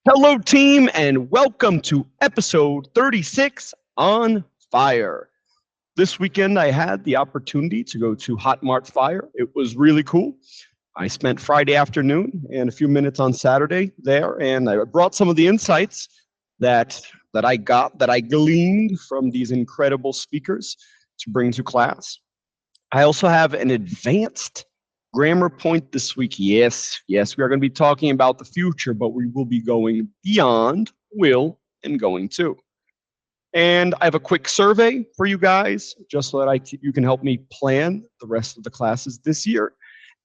Hello, team, and welcome to episode 36 on Fire. This weekend, I had the opportunity to go to Hotmart FIRE. It was really cool. I spent Friday afternoon and a few minutes on Saturday there, and I brought some of the insights that that I gleaned from these incredible speakers to bring to class. I also have an advanced grammar point this week. Yes, we are going to be talking about the future, but we will be going beyond will and going to. And I have a quick survey for you guys, just so that you can help me plan the rest of the classes this year.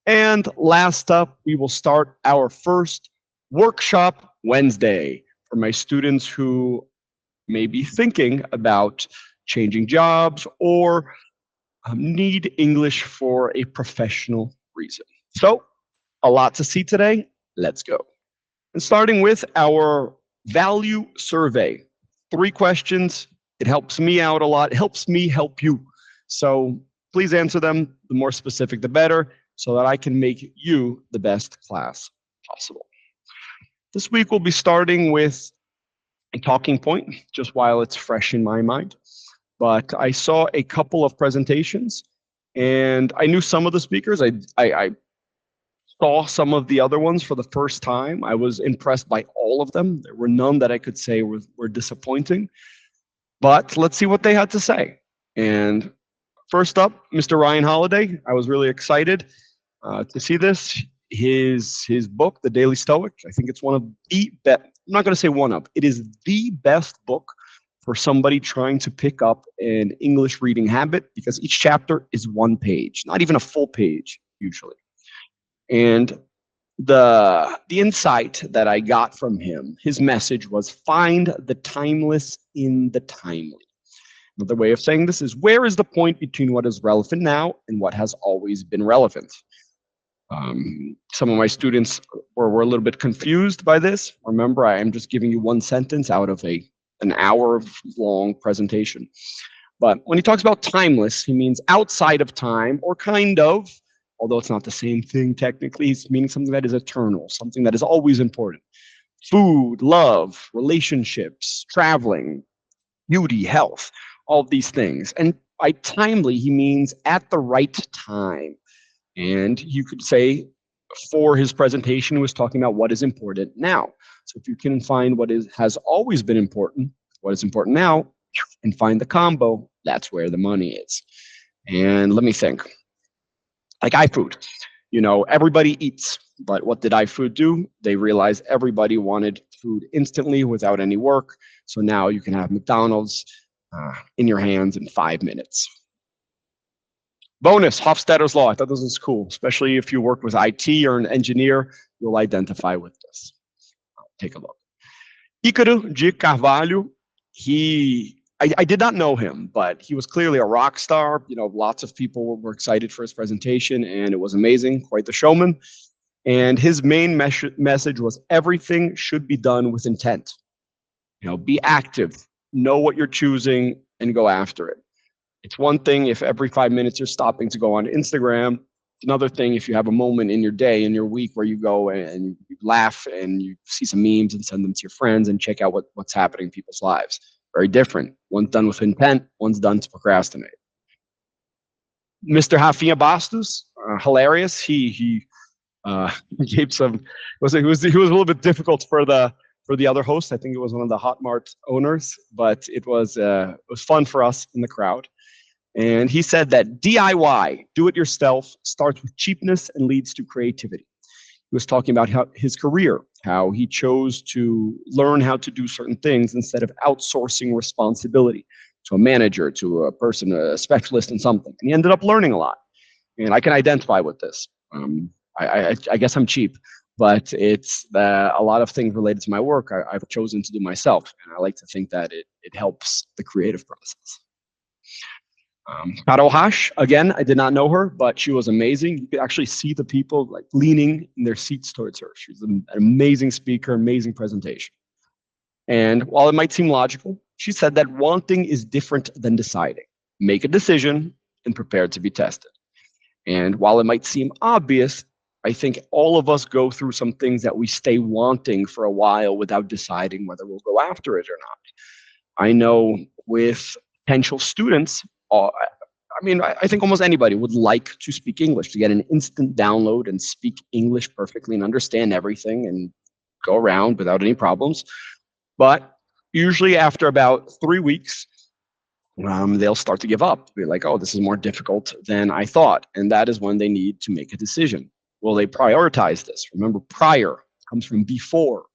And last up, we will start our first workshop Wednesday for my students who may be thinking about changing jobs or need English for a professional reason. So, a lot to see today. Let's go. And starting with our value survey, 3 questions. It helps me out a lot. It helps me help you. So please answer them. The more specific, the better, so that I can make you the best class possible. This week, we'll be starting with a talking point, just while it's fresh in my mind. But I saw a couple of presentations, and I knew some of the speakers. I saw some of the other ones for the first time. I was impressed by all of them. There were none that I could say were disappointing. But let's see what they had to say. And first up, Mr. Ryan Holiday. I was really excited to see this. His book, The Daily Stoic. I think it's one of the best. I'm not going to say one of. It is the best book for somebody trying to pick up an English reading habit, because each chapter is 1 page, not even a full page usually. And the insight that I got from him, his message was, find the timeless in the timely. Another way of saying this is, where is the point between what is relevant now and what has always been relevant? Some of my students were a little bit confused by this. Remember, I am just giving you 1 sentence out of an hour-long presentation. But when he talks about timeless, he means outside of time, or kind of, although it's not the same thing technically. He's meaning something that is eternal, something that is always important. Food, love, relationships, traveling, beauty, health, all of these things. And by timely, he means at the right time. And you could say, for his presentation, he was talking about what is important now. So if you can find what has always been important, what is important now, and find the combo, that's where the money is. And let me think. Like iFood, everybody eats, but what did iFood do? They realized everybody wanted food instantly without any work. So now you can have McDonald's in your hands in 5 minutes. Bonus, Hofstadter's Law. I thought this was cool, especially if you work with IT or an engineer, you'll identify with this. Take a look. Ícaro de Carvalho, I did not know him, but he was clearly a rock star. Lots of people were excited for his presentation, and it was amazing, quite the showman. And his main message was, everything should be done with intent. Be active, know what you're choosing, and go after it. It's one thing if every 5 minutes you're stopping to go on Instagram. It's another thing if you have a moment in your day, in your week, where you go and you laugh and you see some memes and send them to your friends and check out what's happening in people's lives. Very different. One's done with intent, one's done to procrastinate. Mr. Rafinha Bastos, hilarious. He gave some. He was a little bit difficult for the other host. I think it was one of the Hotmart owners, but it was fun for us in the crowd. And he said that DIY, do it yourself, starts with cheapness and leads to creativity. He was talking about his career, how he chose to learn how to do certain things instead of outsourcing responsibility to a manager, to a person, a specialist in something. And he ended up learning a lot. And I can identify with this. I guess I'm cheap, but it's a lot of things related to my work I've chosen to do myself. And I like to think that it helps the creative process. Carol Hash, again, I did not know her, but she was amazing. You could actually see the people leaning in their seats towards her. She's an amazing speaker, amazing presentation. And while it might seem logical, she said that wanting is different than deciding. Make a decision and prepare to be tested. And while it might seem obvious, I think all of us go through some things that we stay wanting for a while without deciding whether we'll go after it or not. I know with potential students, I think almost anybody would like to speak English, to get an instant download and speak English perfectly and understand everything and go around without any problems. But usually after about 3 weeks, they'll start to give up. Be like, oh, this is more difficult than I thought. And that is when they need to make a decision. Will they prioritize this? Remember, prior comes from before.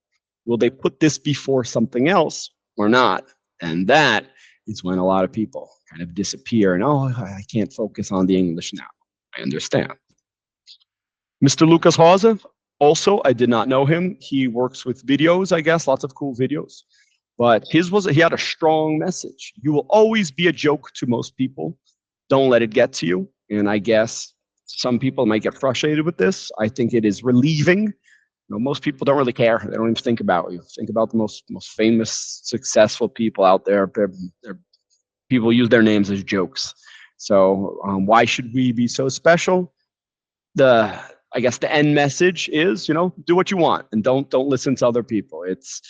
Will they put this before something else or not? And that is when a lot of people kind of disappear and, oh, I can't focus on the English now. I understand. Mr. Lucas Hause, also, I did not know him. He works with videos, I guess, lots of cool videos. But he had a strong message. You will always be a joke to most people. Don't let it get to you. And I guess some people might get frustrated with this. I think it is relieving. Most people don't really care. They don't even think about you. Think about the most famous, successful people out there. People use their names as jokes. So why should we be so special? I guess the end message is, do what you want and don't listen to other people. It's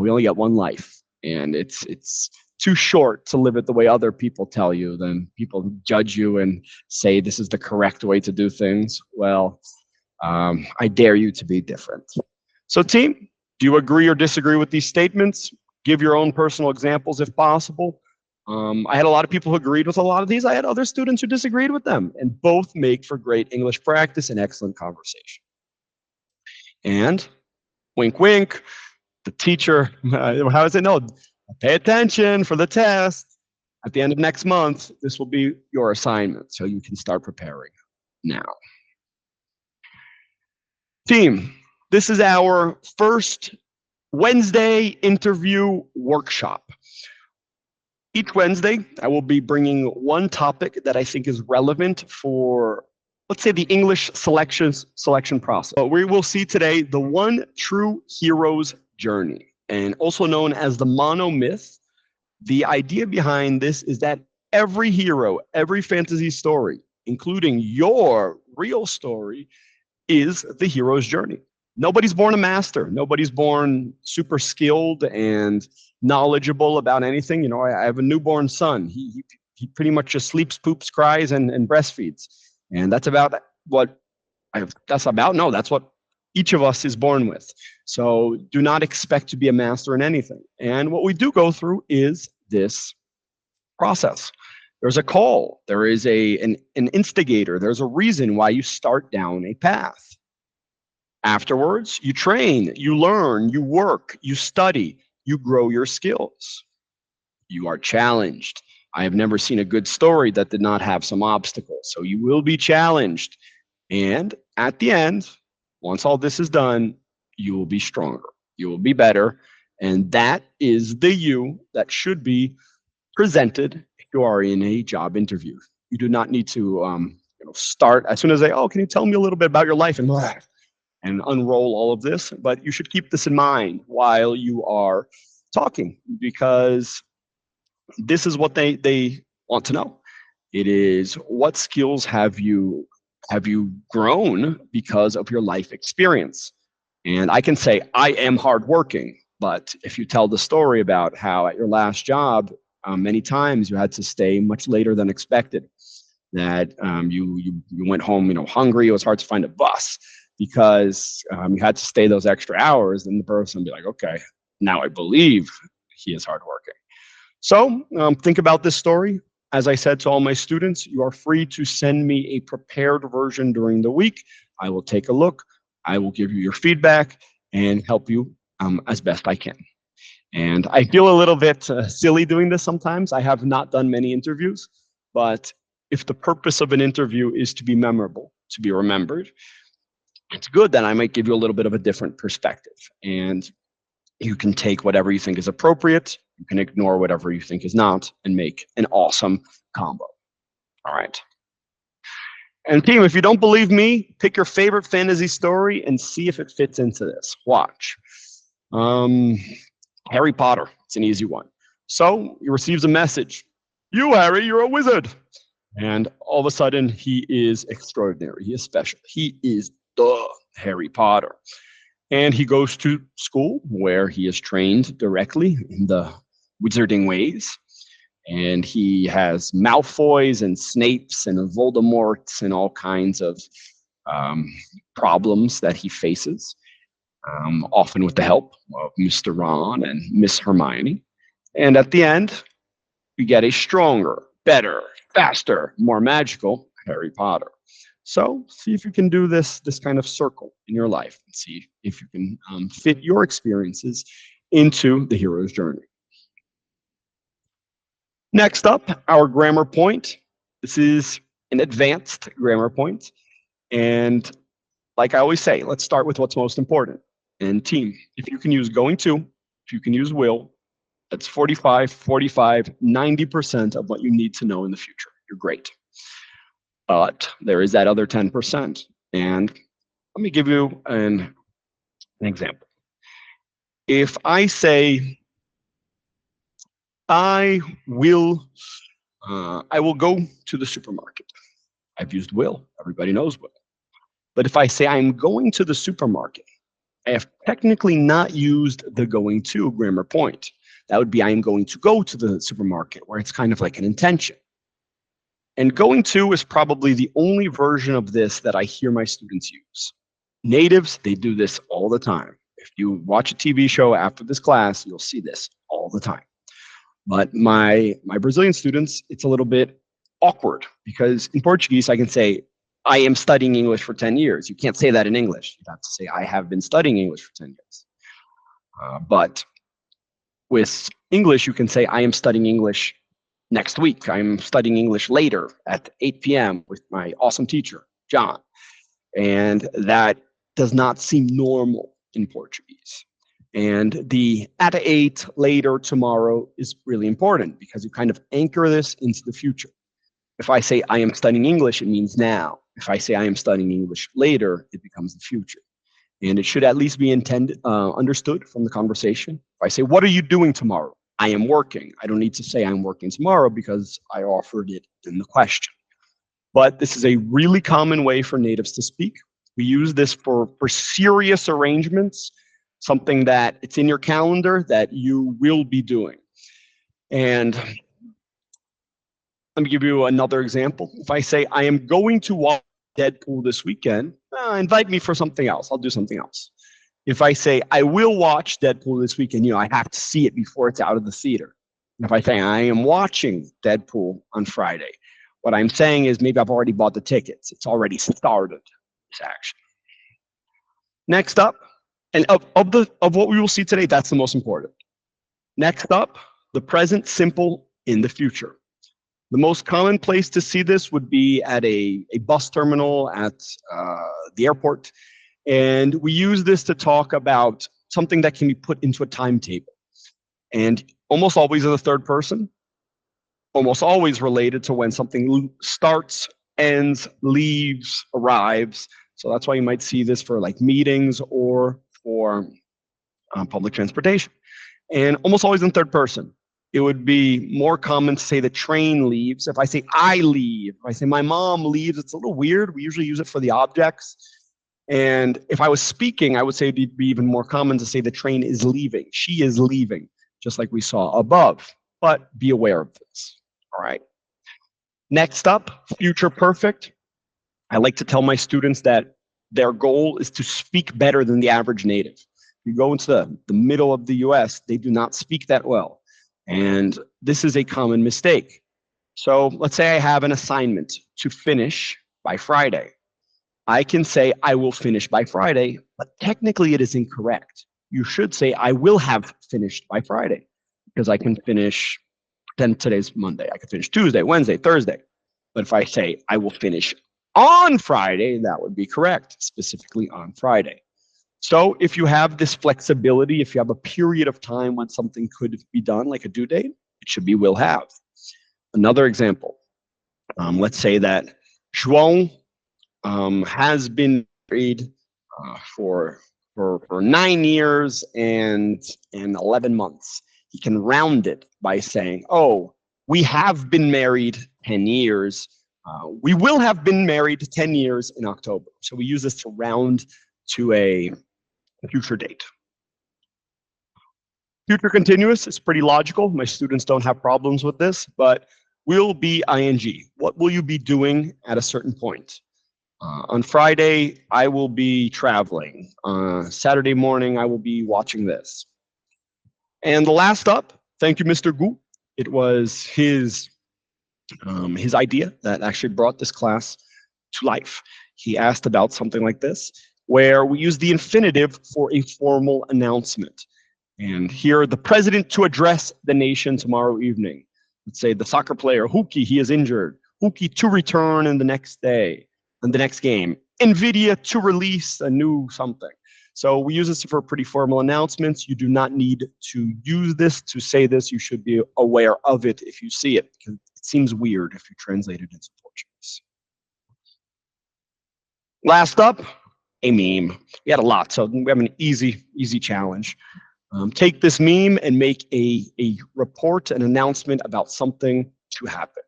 we only get one life, and it's too short to live it the way other people tell you. Then people judge you and say this is the correct way to do things. Well, I dare you to be different. So team, do you agree or disagree with these statements? Give your own personal examples if possible. I had a lot of people who agreed with a lot of these. I had other students who disagreed with them, and both make for great English practice and excellent conversation. And wink, wink, the teacher, how does it know? Pay attention for the test. At the end of next month, this will be your assignment, so you can start preparing now. Team, this is our first Wednesday interview workshop. Each Wednesday, I will be bringing one topic that I think is relevant for, let's say, the English selection process. But we will see today the one true hero's journey, and also known as the monomyth. The idea behind this is that every hero, every fantasy story, including your real story, is the hero's journey. Nobody's born a master. Nobody's born super skilled and knowledgeable about anything. I have a newborn son. He pretty much just sleeps, poops, cries, and breastfeeds. And that's about what that's what each of us is born with. So do not expect to be a master in anything. And what we do go through is this process. There's a call. There is an instigator. There's a reason why you start down a path. Afterwards, you train, you learn, you work, you study, you grow your skills. You are challenged. I have never seen a good story that did not have some obstacles. So you will be challenged. And at the end, once all this is done, you will be stronger. You will be better. And that is the you that should be presented if you are in a job interview. You do not need to start as soon as can you tell me a little bit about your life and unroll all of this. But you should keep this in mind while you are talking, because this is what they want to know. It is, what skills have you grown because of your life experience? And I can say I am hardworking, but if you tell the story about how at your last job, many times you had to stay much later than expected, that you went home hungry, it was hard to find a bus because you had to stay those extra hours, then the person would be like, okay, now I believe he is hardworking. So think about this story. As I said to all my students, you are free to send me a prepared version during the week. I will take a look. I will give you your feedback and help you as best I can. And I feel a little bit silly doing this sometimes. I have not done many interviews, but if the purpose of an interview is to be memorable, to be remembered, it's good that I might give you a little bit of a different perspective. And you can take whatever you think is appropriate, you can ignore whatever you think is not, and make an awesome combo. All right. And team, if you don't believe me, pick your favorite fantasy story and see if it fits into this. Watch. Harry Potter, it's an easy one. So he receives a message. You, Harry, you're a wizard. And all of a sudden, he is extraordinary. He is special. He is Duh, Harry Potter. And he goes to school where he is trained directly in the wizarding ways. And he has Malfoys and Snapes and Voldemorts and all kinds of um, problems that he faces, often with the help of Mr. Ron and Miss Hermione. And at the end, we get a stronger, better, faster, more magical Harry Potter. So see if you can do this kind of circle in your life and see if you can fit your experiences into the hero's journey. Next up, our grammar point. This is an advanced grammar point. And like I always say, let's start with what's most important. And team, if you can use going to, if you can use will, that's 45, 90% of what you need to know in the future. You're great. But there is that other 10%. And let me give you an example. If I say, I will go to the supermarket. I've used will. Everybody knows will. But if I say I'm going to the supermarket, I have technically not used the going to grammar point. That would be I am going to go to the supermarket, where it's kind of like an intention. And going to is probably the only version of this that I hear my students use. Natives, they do this all the time. If you watch a TV show after this class, you'll see this all the time. But my Brazilian students, it's a little bit awkward because in Portuguese, I can say, I am studying English for 10 years. You can't say that in English. You have to say, I have been studying English for 10 years. But with English, you can say, I am studying English next week. I'm studying English later at 8 p.m. with my awesome teacher, John. And that does not seem normal in Portuguese. And the at 8, later, tomorrow is really important because you kind of anchor this into the future. If I say I am studying English, it means now. If I say I am studying English later, it becomes the future. And it should at least be understood from the conversation. If I say, what are you doing tomorrow? I am working. I don't need to say I'm working tomorrow because I offered it in the question. But this is a really common way for natives to speak. We use this for serious arrangements, something that it's in your calendar that you will be doing. And let me give you another example. If I say, I am going to watch Deadpool this weekend, invite me for something else. I'll do something else. If I say, I will watch Deadpool this weekend, I have to see it before it's out of the theater. And if I say, I am watching Deadpool on Friday, what I'm saying is maybe I've already bought the tickets. It's already started, this action. Next up, and of what we will see today, that's the most important. Next up, the present simple in the future. The most common place to see this would be at a bus terminal at the airport. And we use this to talk about something that can be put into a timetable. And almost always in the third person, almost always related to when something starts, ends, leaves, arrives. So that's why you might see this for like meetings or for public transportation. And almost always in third person. It would be more common to say the train leaves. If I say I leave, if I say my mom leaves, it's a little weird. We usually use it for the objects. And if I was speaking, I would say it'd be even more common to say the train is leaving. She is leaving, just like we saw above. But be aware of this. All right. Next up, future perfect. I like to tell my students that their goal is to speak better than the average native. If you go into the middle of the US, they do not speak that well. And this is a common mistake. So let's say I have an assignment to finish by Friday. I can say I will finish by Friday, but technically it is incorrect. You should say I will have finished by Friday because I can finish, then today's Monday. I can finish Tuesday, Wednesday, Thursday. But if I say I will finish on Friday, that would be correct, specifically on Friday. So if you have this flexibility, if you have a period of time when something could be done, like a due date, it should be will have. Another example, let's say that João has been married for 9 years and 11 months. He can round it by saying, oh, we have been married 10 years. We will have been married 10 years in October. So we use this to round to a future date. Future continuous is pretty logical. My students don't have problems with this, but will be ing. What will you be doing at a certain point? On Friday, I will be traveling. Saturday morning, I will be watching this. And the last up, thank you, Mr. Gu. It was his idea that actually brought this class to life. He asked about something like this, where we use the infinitive for a formal announcement. And here, the president to address the nation tomorrow evening. Let's say the soccer player, Huki, he is injured. Huki to return in the next day, in the next game. NVIDIA to release a new something. So we use this for pretty formal announcements. You do not need to use this to say this. You should be aware of it if you see it, because it seems weird if you translate it into Portuguese. Last up, a meme. We had a lot, so we have an easy challenge. Take this meme and make a report, an announcement about something to happen.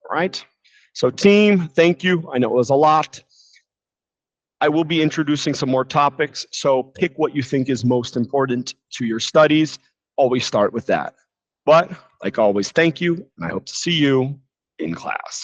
All right? So team, thank you. I know it was a lot. I will be introducing some more topics, so pick what you think is most important to your studies. Always start with that. But like always, thank you, and I hope to see you in class.